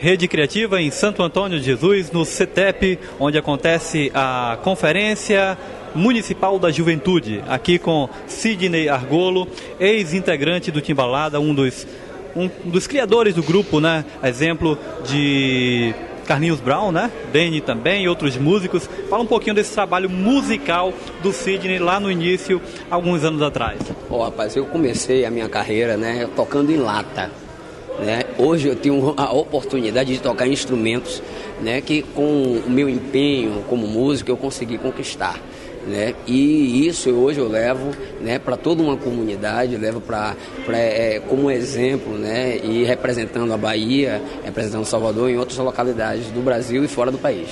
Rede Criativa em Santo Antônio de Jesus, no CETEP, onde acontece a Conferência Municipal da Juventude, aqui com Sidney Argolo, ex-integrante do Timbalada, um dos criadores do grupo, né? Exemplo de Carlinhos Brown, né? Deni também e outros músicos. Fala um pouquinho desse trabalho musical do Sidney lá no início, alguns anos atrás. Rapaz, eu comecei a minha carreira, né, tocando em lata. Né? Hoje eu tenho a oportunidade de tocar instrumentos, né, que com o meu empenho como músico eu consegui conquistar. Né? E isso hoje eu levo, né, para toda uma comunidade, levo como exemplo, né, e representando a Bahia, representando Salvador em outras localidades do Brasil e fora do país.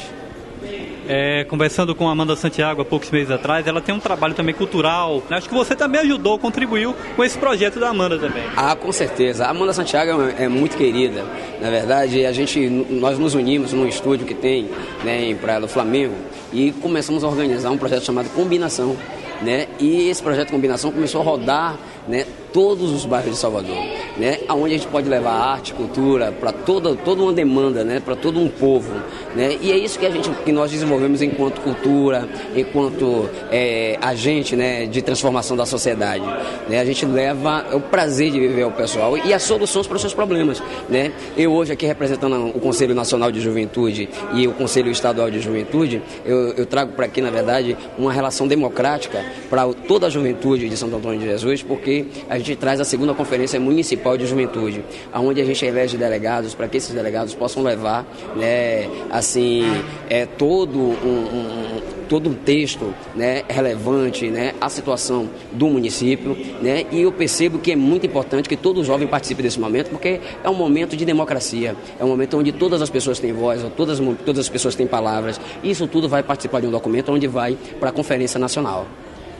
Conversando com a Amanda Santiago há poucos meses atrás, ela tem um trabalho também cultural. Acho que você também ajudou, contribuiu com esse projeto da Amanda também. Com certeza. A Amanda Santiago é muito querida. Na verdade, nós nos unimos num estúdio que tem, né, em Praia do Flamengo e começamos a organizar um projeto chamado Combinação. Né? E esse projeto Combinação começou a rodar, né, todos os bairros de Salvador, né, onde a gente pode levar arte, cultura para toda uma demanda, né, para todo um povo, né, e é isso que nós desenvolvemos enquanto cultura, enquanto agente, né, de transformação da sociedade, né, a gente leva o prazer de viver ao pessoal e as soluções para os seus problemas, né. Eu hoje aqui representando o Conselho Nacional de Juventude e o Conselho Estadual de Juventude, eu trago para aqui, na verdade, uma relação democrática para toda a juventude de Santo Antônio de Jesus, porque a gente traz a segunda Conferência Municipal de Juventude, onde a gente elege delegados para que esses delegados possam levar, né, assim, todo um texto, né, relevante, né, à situação do município, né, e eu percebo que é muito importante que todo jovem participe desse momento, porque é um momento de democracia, é um momento onde todas as pessoas têm voz, todas as pessoas têm palavras, e isso tudo vai participar de um documento onde vai para a Conferência Nacional.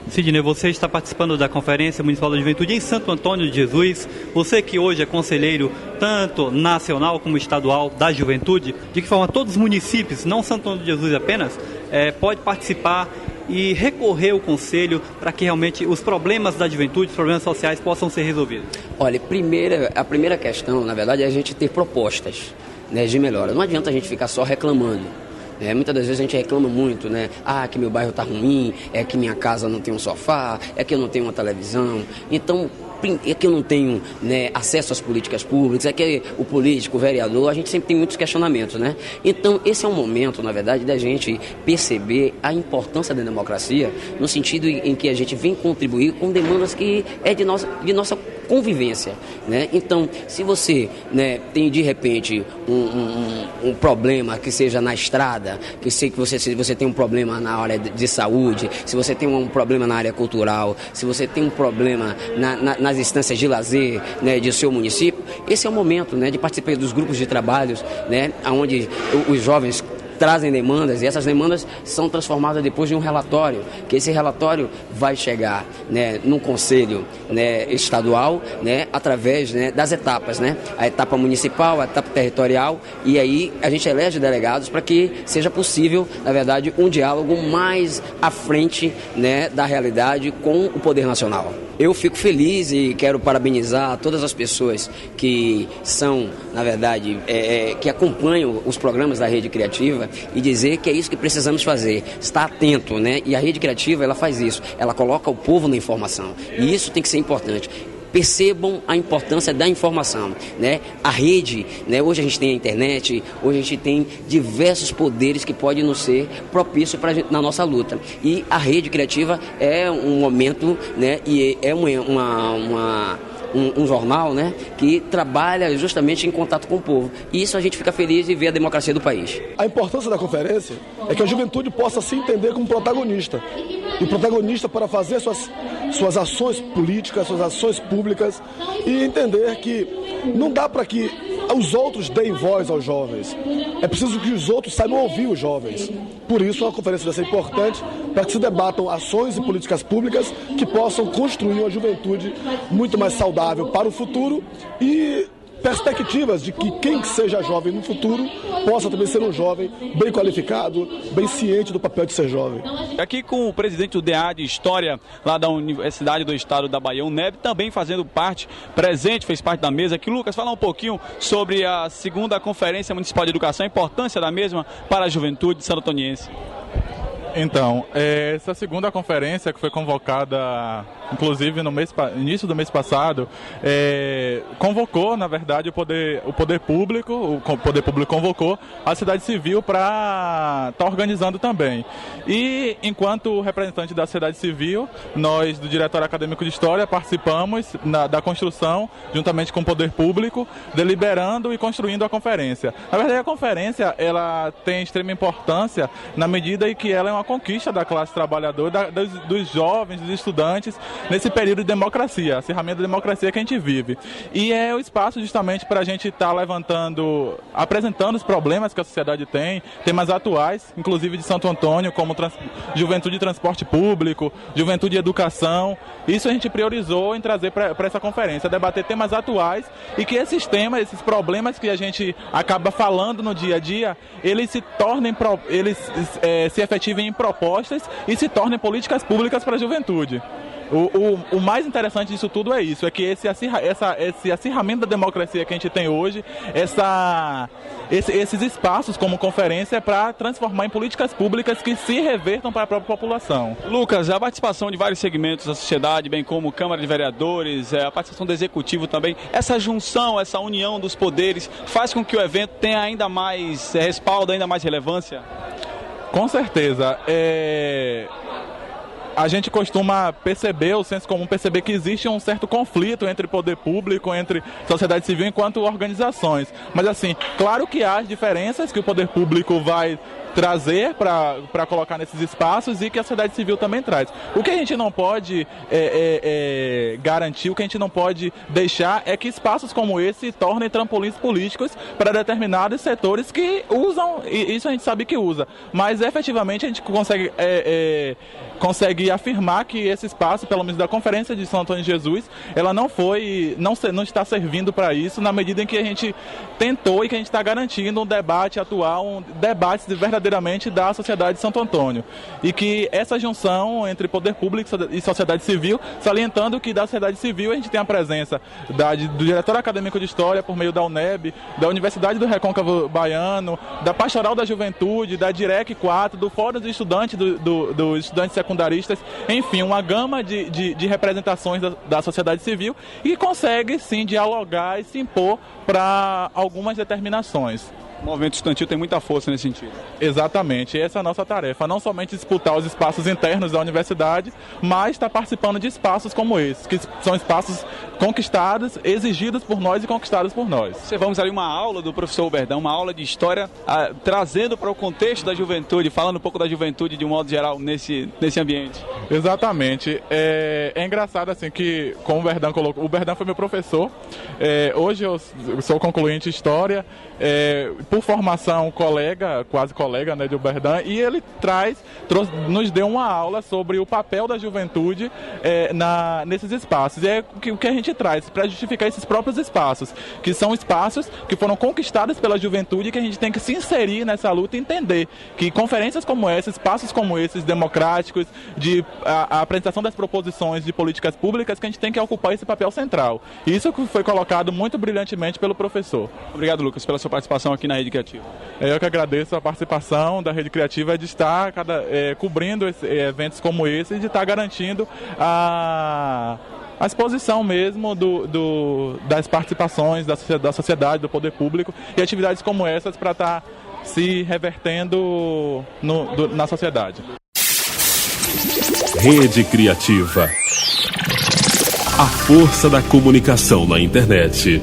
Sidney, você está participando da Conferência Municipal da Juventude em Santo Antônio de Jesus. Você que hoje é conselheiro tanto nacional como estadual da juventude, de que forma todos os municípios, não Santo Antônio de Jesus apenas, pode participar e recorrer ao conselho para que realmente os problemas da juventude, os problemas sociais possam ser resolvidos? Olha, a primeira questão, na verdade, é a gente ter propostas, né, de melhora. Não adianta a gente ficar só reclamando. Muitas das vezes a gente reclama muito, né? Que meu bairro está ruim, é que minha casa não tem um sofá, é que eu não tenho uma televisão. Então, é que eu não tenho, né, acesso às políticas públicas, é que o político, o vereador, a gente sempre tem muitos questionamentos, né? Então, esse é um momento, na verdade, da gente perceber a importância da democracia, no sentido em que a gente vem contribuir com demandas que é de nossa convivência, né? Então, se você, né, tem de repente um problema que seja na estrada, se você tem um problema na área de saúde, se você tem um problema na área cultural, se você tem um problema nas instâncias de lazer, né, de seu município, esse é o momento, né, de participar dos grupos de trabalhos, né, onde os jovens trazem demandas e essas demandas são transformadas depois em um relatório, que esse relatório vai chegar, né, no conselho, né, estadual, né, através, né, das etapas, né, a etapa municipal, a etapa territorial, e aí a gente elege delegados para que seja possível, na verdade, um diálogo mais à frente, né, da realidade com o poder nacional. Eu fico feliz e quero parabenizar todas as pessoas que são, na verdade, que acompanham os programas da Rede Criativa e dizer que é isso que precisamos fazer, estar atento, né? E a Rede Criativa, ela faz isso, ela coloca o povo na informação e isso tem que ser importante. Percebam a importância da informação, né? A rede, né? Hoje a gente tem a internet, hoje a gente tem diversos poderes que podem nos ser propícios na nossa luta. E a Rede Criativa é um momento, né? E é um jornal, né, que trabalha justamente em contato com o povo. E isso a gente fica feliz de ver a democracia do país. A importância da conferência é que a juventude possa se entender como protagonista. E protagonista para fazer suas ações políticas, suas ações públicas e entender que não dá para que os outros deem voz aos jovens. É preciso que os outros saibam ouvir os jovens. Por isso, uma conferência deve ser importante para que se debatam ações e políticas públicas que possam construir uma juventude muito mais saudável para o futuro e perspectivas de que quem seja jovem no futuro possa também ser um jovem bem qualificado, bem ciente do papel de ser jovem. Aqui com o presidente do DA de História, lá da Universidade do Estado da Bahia, UNEB, também fazendo parte, presente, fez parte da mesa. Aqui, Lucas, fala um pouquinho sobre a segunda Conferência Municipal de Educação, a importância da mesma para a juventude santo-antoniense. Então, essa segunda conferência que foi convocada, inclusive no início do mês passado, convocou, na verdade, o poder público convocou a sociedade civil para estar organizando também. E, enquanto representante da sociedade civil, nós do Diretório Acadêmico de História participamos da construção, juntamente com o poder público, deliberando e construindo a conferência. Na verdade, a conferência ela tem extrema importância na medida em que ela é uma conquista da classe trabalhadora, dos jovens, dos estudantes, nesse período de democracia, acirramento da democracia que a gente vive. E é o espaço justamente para a gente estar apresentando os problemas que a sociedade tem, temas atuais, inclusive de Santo Antônio, como juventude e transporte público, juventude e educação. Isso a gente priorizou em trazer para essa conferência, debater temas atuais e que esses temas, esses problemas que a gente acaba falando no dia a dia, eles se efetivem em propostas e se tornem políticas públicas para a juventude. O mais interessante disso tudo é isso, é que esse acirramento da democracia que a gente tem hoje, esses espaços como conferência é para transformar em políticas públicas que se revertam para a própria população. Lucas, a participação de vários segmentos da sociedade, bem como Câmara de Vereadores, a participação do Executivo também, essa junção, essa união dos poderes faz com que o evento tenha ainda mais respaldo, ainda mais relevância? Com certeza. A gente costuma perceber, o senso comum perceber que existe um certo conflito entre poder público, entre sociedade civil enquanto organizações. Mas assim, claro que há diferenças que o poder público vai trazer para colocar nesses espaços e que a sociedade civil também traz. O que a gente não pode garantir, o que a gente não pode deixar é que espaços como esse se tornem trampolins políticos para determinados setores que usam, e isso a gente sabe que usa, mas efetivamente a gente consegue afirmar que esse espaço, pelo menos da Conferência de São Antônio de Jesus, ela não está servindo para isso, na medida em que a gente tentou e que a gente está garantindo um debate atual, um debate verdadeiramente da sociedade de Santo Antônio. E que essa junção entre poder público e sociedade civil, salientando que da sociedade civil a gente tem a presença do Diretório Acadêmico de História por meio da UNEB, da Universidade do Recôncavo Baiano, da Pastoral da Juventude, da DIREC 4, do Fórum dos Estudantes, dos Estudantes Secundaristas, enfim, uma gama de representações da sociedade civil e consegue sim dialogar e se impor para algumas determinações. O movimento estudantil tem muita força nesse sentido. Exatamente, essa é a nossa tarefa, não somente disputar os espaços internos da universidade, mas estar participando de espaços como esse, que são espaços conquistados, exigidos por nós e conquistados por nós. Observamos ali uma aula do professor Uberdão, uma aula de história, trazendo para o contexto da juventude, falando um pouco da juventude de um modo geral nesse ambiente. Exatamente, é engraçado assim que, como o Uberdão colocou, o Uberdão foi meu professor, hoje eu sou concluinte em História, por formação quase colega, né, de Uberdão, e ele nos deu uma aula sobre o papel da juventude nesses espaços. E é o que a gente traz para justificar esses próprios espaços, que são espaços que foram conquistados pela juventude e que a gente tem que se inserir nessa luta e entender que conferências como essa, espaços como esses, democráticos, a apresentação das proposições de políticas públicas, que a gente tem que ocupar esse papel central. E isso foi colocado muito brilhantemente pelo professor. Obrigado, Lucas, pela sua participação aqui na Rede Criativa. Eu que agradeço a participação da Rede Criativa de estar cobrindo eventos como esse e de estar garantindo a exposição mesmo das participações da sociedade, do poder público e atividades como essas para estar se revertendo na sociedade. Rede Criativa. A força da comunicação na internet.